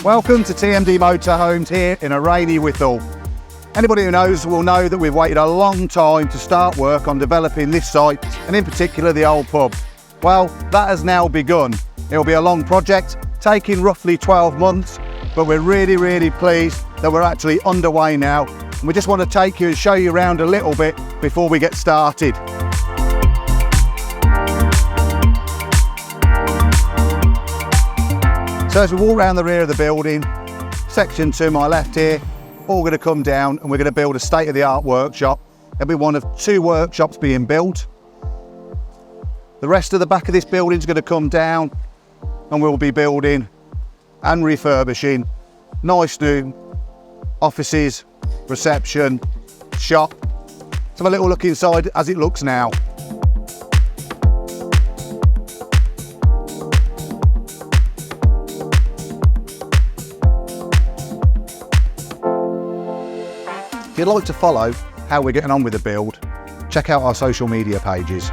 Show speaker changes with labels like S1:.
S1: Welcome to TMD Motorhomes here in a rainy Withal. Anybody who knows will know that we've waited a long time to start work on developing this site, and in particular the old pub. Well, that has now begun. It'll be a long project, taking roughly 12 months, but we're really pleased that we're actually underway now. And we just want to take you and show you around a little bit before we get started. So as we walk around the rear of the building, section to my left here, all going to come down and we're going to build a state-of-the-art workshop. There'll be one of 2 workshops being built. The rest of the back of this building is going to come down and we'll be building and refurbishing nice new offices, reception, shop. Let's have a little look inside as it looks now. If you'd like to follow how we're getting on with the build, check out our social media pages.